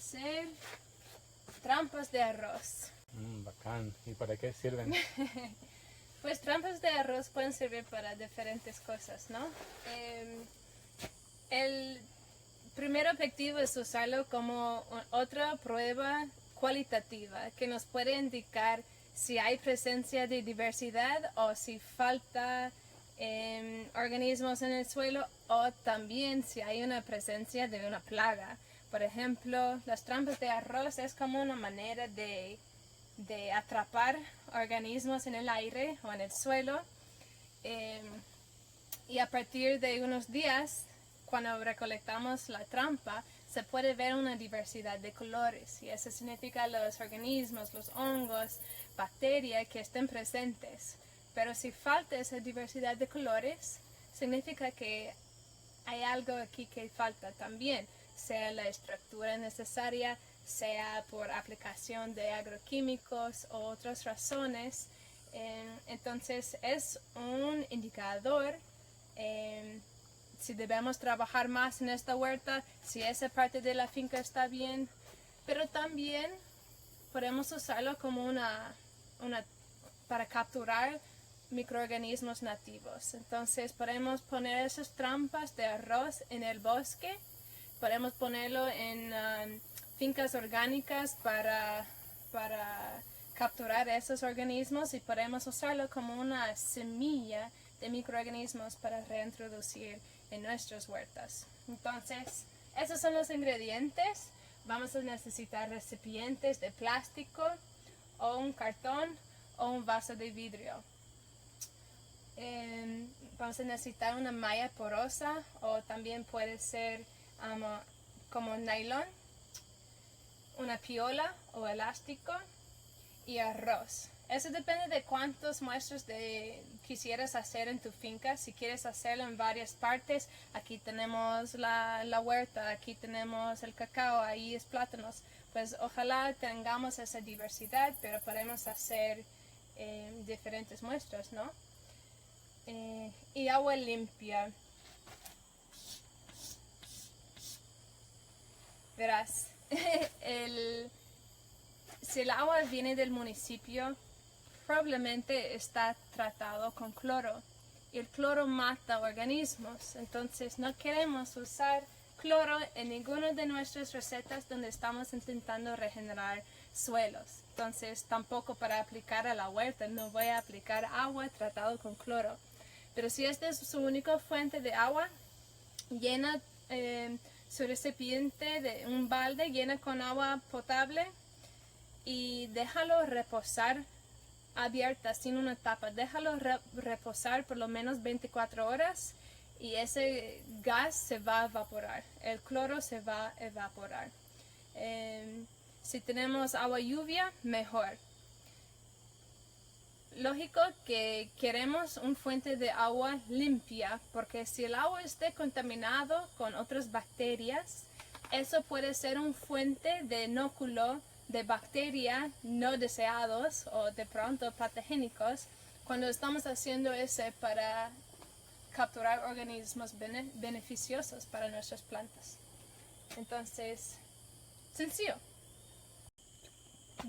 hacer trampas de arroz. Bacán. ¿Y para qué sirven? Pues trampas de arroz pueden servir para diferentes cosas, ¿no? El primer objetivo es usarlo como otra prueba cualitativa que nos puede indicar si hay presencia de diversidad o si falta organismos en el suelo, o también si hay una presencia de una plaga. Por ejemplo, las trampas de arroz es como una manera de atrapar organismos en el aire o en el suelo, y a partir de unos días, cuando recolectamos la trampa, se puede ver una diversidad de colores, y eso significa los organismos, los hongos, bacterias que estén presentes. Pero si falta esa diversidad de colores, significa que hay algo aquí que falta también, sea la estructura necesaria, sea por aplicación de agroquímicos o otras razones. Entonces es un indicador si debemos trabajar más en esta huerta, si esa parte de la finca está bien, pero también podemos usarlo como para capturar microorganismos nativos. Entonces podemos poner esas trampas de arroz en el bosque, podemos ponerlo en fincas orgánicas para capturar esos organismos, y podemos usarlo como una semilla de microorganismos para reintroducir en nuestras huertas. Entonces, esos son los ingredientes. Vamos a necesitar recipientes de plástico o un cartón o un vaso de vidrio. Vamos a necesitar una malla porosa, o también puede ser como nylon, una piola o elástico, y arroz. Eso depende de cuántas muestras quisieras hacer en tu finca. Si quieres hacerlo en varias partes, aquí tenemos la huerta, aquí tenemos el cacao, ahí es plátanos. Pues ojalá tengamos esa diversidad, pero podemos hacer diferentes muestras, ¿no? Y agua limpia. Verás, si el agua viene del municipio, probablemente está tratado con cloro, y el cloro mata organismos. Entonces no queremos usar cloro en ninguna de nuestras recetas donde estamos intentando regenerar suelos. Entonces tampoco para aplicar a la huerta no voy a aplicar agua tratado con cloro. Pero si esta es su única fuente de agua, llena su recipiente de un balde, llena con agua potable y déjalo reposar abierta, sin una tapa. Déjalo reposar por lo menos 24 horas y ese gas se va a evaporar, el cloro se va a evaporar. Si tenemos agua lluvia, mejor. Lógico que queremos una fuente de agua limpia, porque si el agua esté contaminado con otras bacterias, eso puede ser una fuente de inóculo de bacterias no deseados o de pronto patogénicos, cuando estamos haciendo eso para capturar organismos beneficiosos para nuestras plantas. Entonces, sencillo.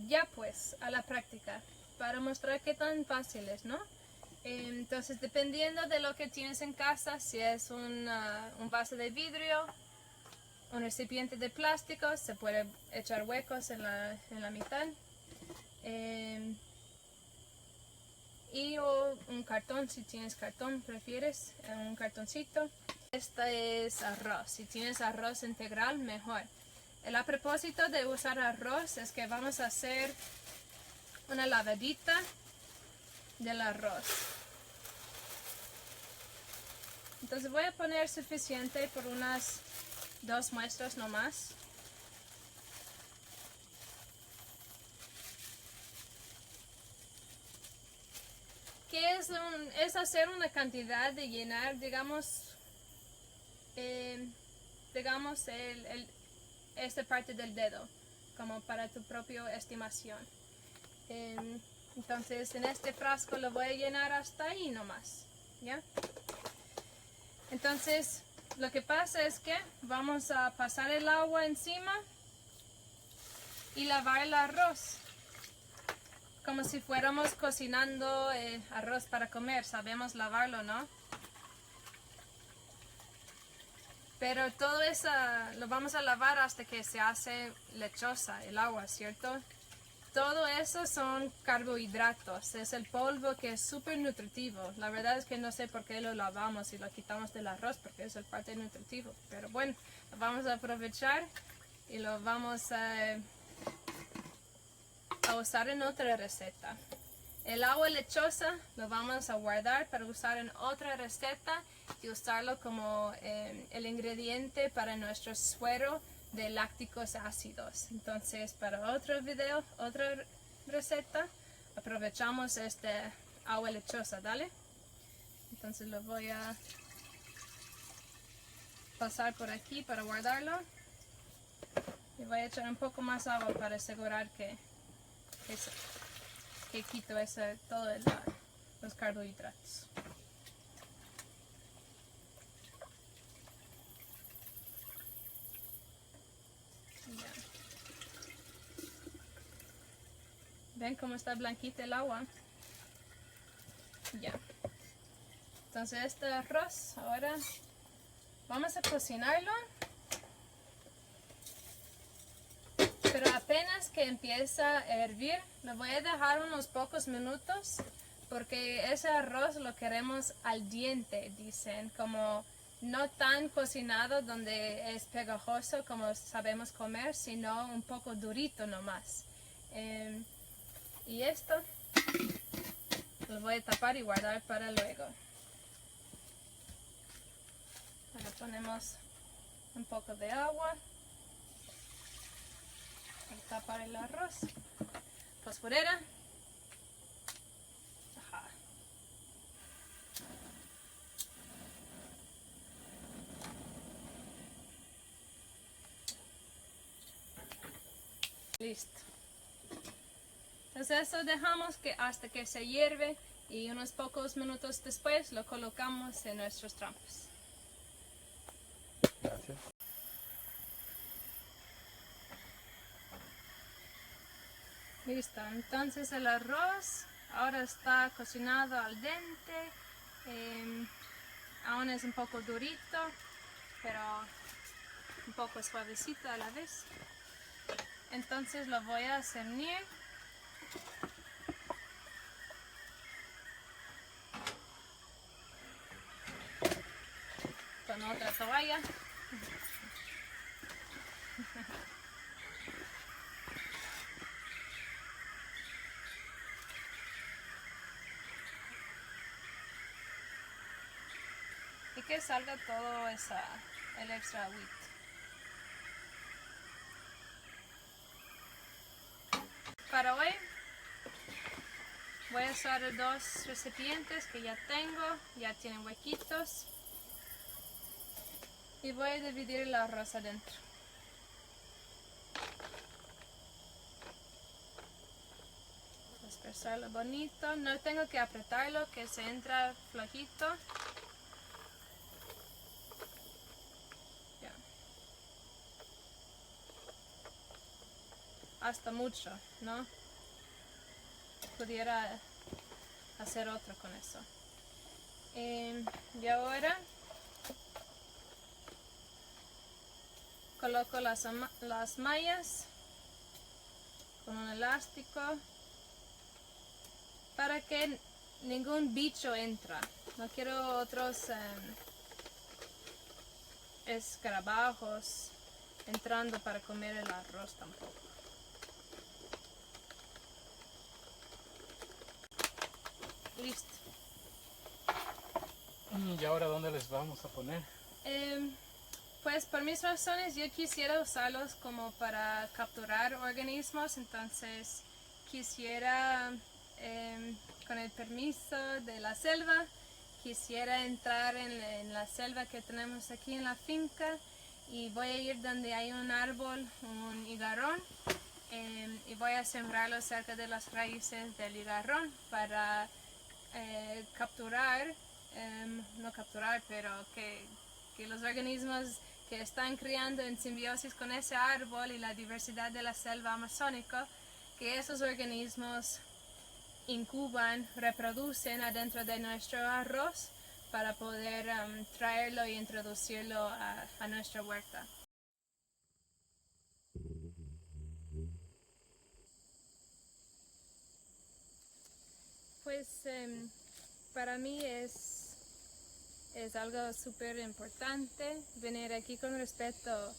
Ya pues, a la práctica, para mostrar qué tan fácil es, ¿no? Entonces, dependiendo de lo que tienes en casa, si es un vaso de vidrio, un recipiente de plástico, se puede echar huecos en la mitad, y un cartón, si tienes cartón, prefieres un cartoncito. Este es arroz, si tienes arroz integral, mejor. A propósito de usar arroz es que vamos a hacer una lavadita del arroz. Entonces voy a poner suficiente por unas 2 muestras nomás. Que es hacer una cantidad de llenar, digamos, esta parte del dedo, como para tu propia estimación. Entonces en este frasco lo voy a llenar hasta ahí nomás, ¿ya? Entonces lo que pasa es que vamos a pasar el agua encima y lavar el arroz. Como si fuéramos cocinando arroz para comer. Sabemos lavarlo, ¿no? Pero todo eso lo vamos a lavar hasta que se hace lechosa el agua, ¿cierto? Todo eso son carbohidratos, es el polvo que es súper nutritivo. La verdad es que no sé por qué lo lavamos y lo quitamos del arroz, porque es el parte nutritivo. Pero bueno, lo vamos a aprovechar y lo vamos a usar en otra receta. El agua lechosa lo vamos a guardar para usar en otra receta y usarlo como el ingrediente para nuestro suero de lácticos ácidos. Entonces, para otro video, otra receta, aprovechamos este agua lechosa, ¿dale? Entonces lo voy a pasar por aquí para guardarlo. Y voy a echar un poco más agua para asegurar que quito todos los carbohidratos. ¿Ven cómo está blanquita el agua? Ya. Entonces este arroz ahora vamos a cocinarlo. Pero apenas que empieza a hervir, lo voy a dejar unos pocos minutos porque ese arroz lo queremos al diente, dicen, como no tan cocinado donde es pegajoso como sabemos comer, sino un poco durito nomás. Y esto lo voy a tapar y guardar para luego. Ahora ponemos un poco de agua. Tapar el arroz. Fosforera. Ajá. Listo. Entonces eso dejamos que hasta que se hierve y unos pocos minutos después lo colocamos en nuestros trompas. Gracias. Listo, entonces el arroz ahora está cocinado al dente, aún es un poco durito, pero un poco suavecito a la vez. Entonces lo voy a cernir. Con otra toalla. Y que salga todo el extra agüita. Para hoy voy a usar dos recipientes que ya tengo, ya tienen huequitos. Y voy a dividir el arroz adentro. Dispersarlo bonito, no tengo que apretarlo, que se entra flojito. Ya. Hasta mucho, ¿no? Pudiera hacer otro con eso. Y ahora coloco las mallas con un elástico para que ningún bicho entra. No quiero otros escarabajos entrando para comer el arroz tampoco. Listo. ¿Y ahora dónde les vamos a poner? Pues por mis razones yo quisiera usarlos como para capturar organismos, entonces quisiera, con el permiso de la selva, quisiera entrar en la selva que tenemos aquí en la finca y voy a ir donde hay un árbol, un higarrón, y voy a sembrarlo cerca de las raíces del higarrón para capturar, no capturar, pero que los organismos que están criando en simbiosis con ese árbol y la diversidad de la selva amazónica, que esos organismos incuban, reproducen adentro de nuestro arroz para poder traerlo e introducirlo a nuestra huerta. Pues para mí es algo súper importante venir aquí con respeto,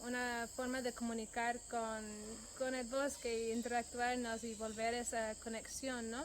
una forma de comunicar con el bosque y interactuarnos y volver esa conexión, ¿no?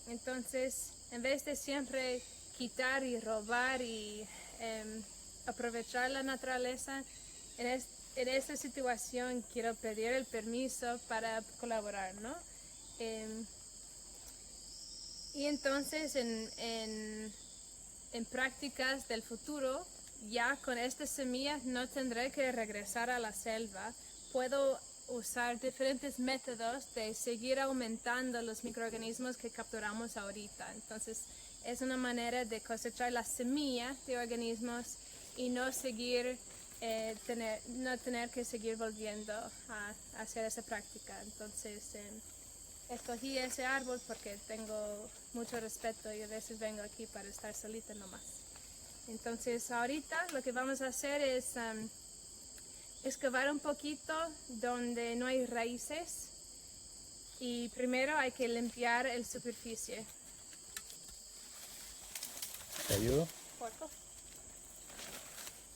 Entonces, en vez de siempre quitar y robar y aprovechar la naturaleza, en esta situación quiero pedir el permiso para colaborar, ¿no? Y entonces en prácticas del futuro, ya con estas semillas no tendré que regresar a la selva. Puedo usar diferentes métodos de seguir aumentando los microorganismos que capturamos ahorita. Entonces es una manera de cosechar la semilla de organismos y no tener que seguir volviendo a hacer esa práctica. Entonces escogí ese árbol porque tengo mucho respeto y a veces vengo aquí para estar solita nomás. Entonces ahorita lo que vamos a hacer es excavar un poquito donde no hay raíces y primero hay que limpiar la superficie. ¿Te ayudo? Por favor.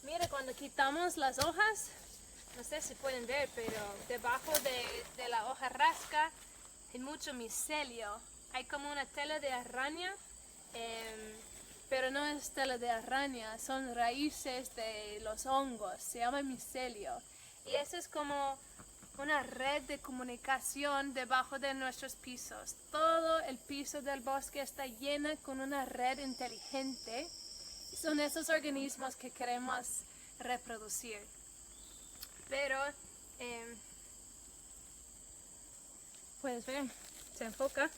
Mira, cuando quitamos las hojas, no sé si pueden ver, pero debajo de la hoja rasca hay mucho micelio. Hay como una tela de araña, pero no es tela de araña, son raíces de los hongos, se llama micelio. Y eso es como una red de comunicación debajo de nuestros pisos. Todo el piso del bosque está lleno con una red inteligente. Son esos organismos que queremos reproducir. Pero puedes ver, se enfoca.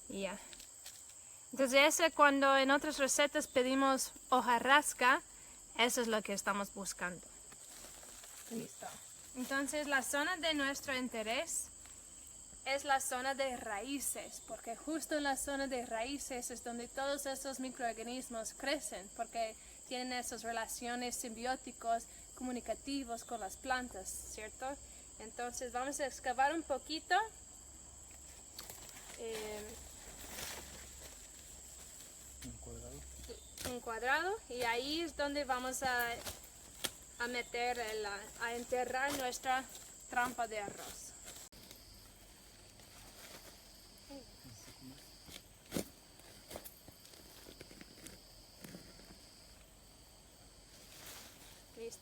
Y ya. Entonces cuando en otras recetas pedimos hojarasca, eso es lo que estamos buscando. Listo. Entonces la zona de nuestro interés es la zona de raíces, porque justo en la zona de raíces es donde todos esos microorganismos crecen, porque tienen esas relaciones simbióticos, comunicativos con las plantas, ¿cierto? Entonces vamos a excavar un poquito. Un cuadrado, y ahí es donde vamos a meter, a enterrar nuestra trampa de arroz. Listo.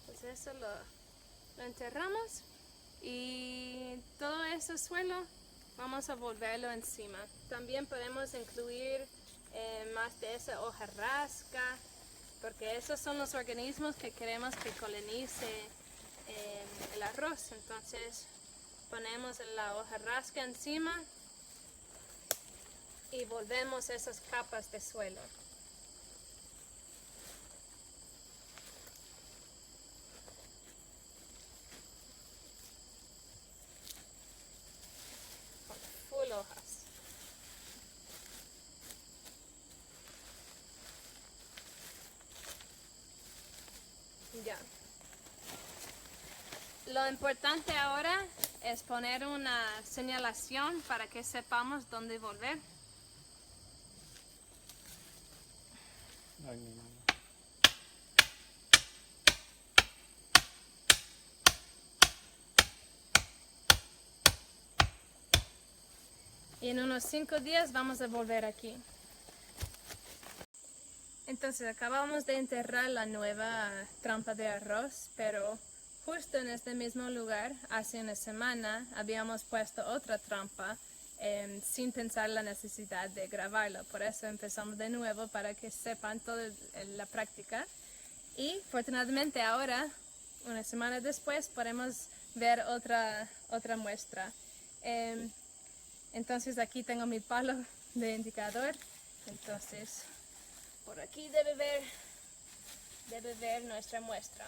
Pues eso lo enterramos y todo ese suelo vamos a volverlo encima. También podemos incluir más de esa hojarasca, porque esos son los organismos que queremos que colonice el arroz. Entonces ponemos la hojarasca encima y volvemos esas capas de suelo. Full hojas. Ya. Lo importante ahora es poner una señalación para que sepamos dónde volver. Ay, mi mamá. Y en unos 5 días vamos a volver aquí. Entonces acabamos de enterrar la nueva trampa de arroz, pero justo en este mismo lugar, hace una semana, habíamos puesto otra trampa sin pensar la necesidad de grabarlo. Por eso empezamos de nuevo para que sepan toda la práctica. Y afortunadamente ahora, una semana después, podemos ver otra muestra. Entonces aquí tengo mi palo de indicador. Entonces Por aquí debe ver nuestra muestra.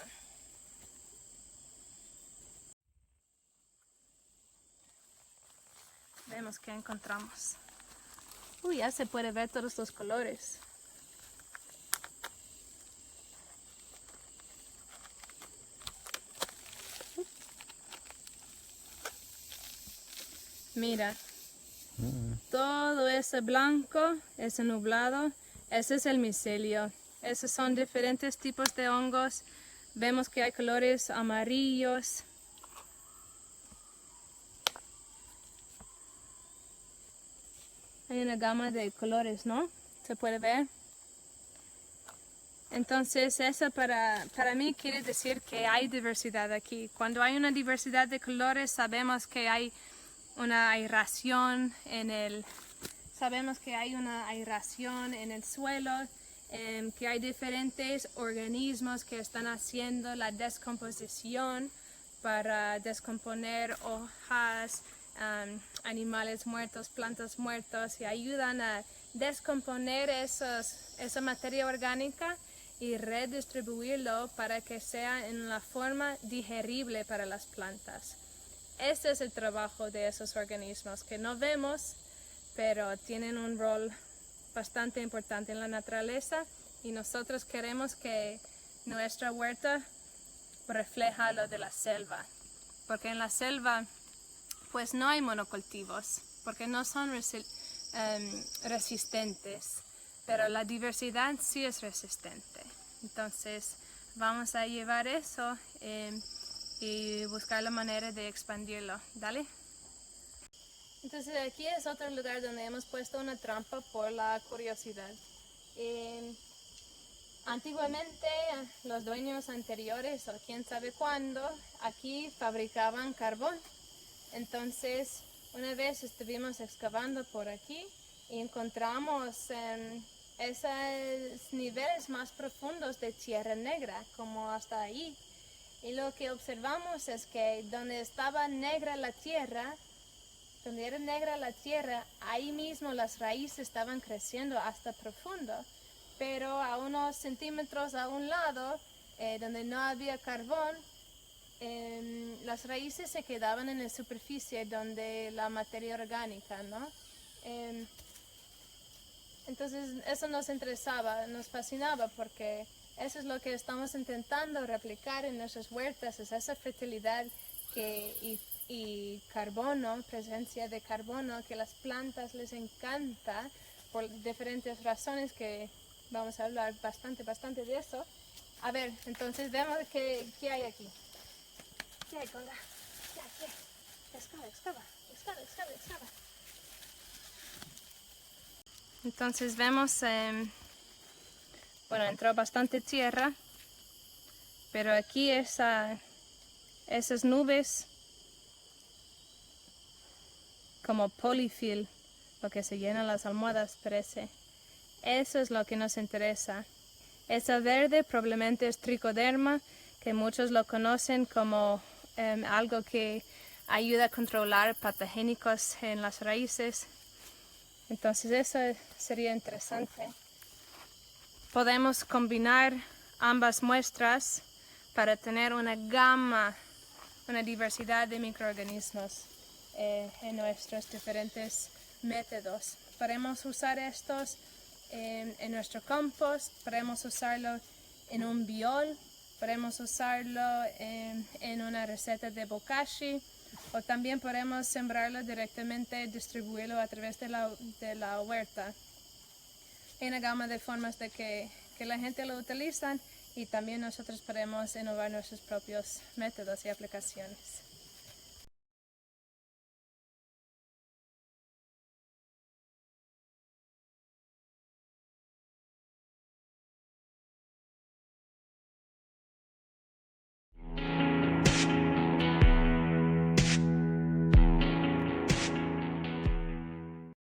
Vemos que encontramos. Uy, ya se puede ver todos los colores. Mira, todo ese blanco, ese nublado, ese es el micelio. Esos son diferentes tipos de hongos. Vemos que hay colores amarillos. Hay una gama de colores, ¿no? ¿Se puede ver? Entonces, eso para mí quiere decir que hay diversidad aquí. Cuando hay una diversidad de colores, sabemos que hay una aeración en el suelo, que hay diferentes organismos que están haciendo la descomposición para descomponer hojas, animales muertos, plantas muertas, y ayudan a descomponer esa materia orgánica y redistribuirlo para que sea en la forma digerible para las plantas. Este es el trabajo de esos organismos que no vemos, pero tienen un rol bastante importante en la naturaleza, y nosotros queremos que nuestra huerta refleja lo de la selva, porque en la selva pues no hay monocultivos, porque no son resistentes, pero la diversidad sí es resistente. Entonces vamos a llevar eso y buscar la manera de expandirlo. Dale. Entonces aquí es otro lugar donde hemos puesto una trampa por la curiosidad. Antiguamente los dueños anteriores, o quién sabe cuándo, aquí fabricaban carbón. Entonces una vez estuvimos excavando por aquí y encontramos esos niveles más profundos de tierra negra, como hasta ahí. Y lo que observamos es que donde estaba negra la tierra, ahí mismo las raíces estaban creciendo hasta profundo. Pero a unos centímetros a un lado, donde no había carbón, las raíces se quedaban en la superficie donde la materia orgánica, ¿no? Entonces eso nos interesaba, nos fascinaba, porque eso es lo que estamos intentando replicar en nuestras huertas, es esa fertilidad y carbono, presencia de carbono, que las plantas les encanta por diferentes razones, que vamos a hablar bastante de eso. A ver, entonces vemos qué hay aquí. ¿Qué hay, Conga? ¿Qué? Excava. Entonces vemos, bueno, entró bastante tierra, pero aquí esas nubes como polifil, lo que se llenan las almohadas, parece. Eso es lo que nos interesa. Esa verde probablemente es tricoderma, que muchos lo conocen como algo que ayuda a controlar patogénicos en las raíces. Entonces eso sería interesante. Podemos combinar ambas muestras para tener una diversidad de microorganismos en nuestros diferentes métodos. Podemos usar estos en nuestro compost, podemos usarlo en un biol, podemos usarlo en una receta de bokashi, o también podemos sembrarlo directamente, distribuirlo a través de la huerta. Hay una gama de formas de que la gente lo utiliza, y también nosotros podemos innovar nuestros propios métodos y aplicaciones.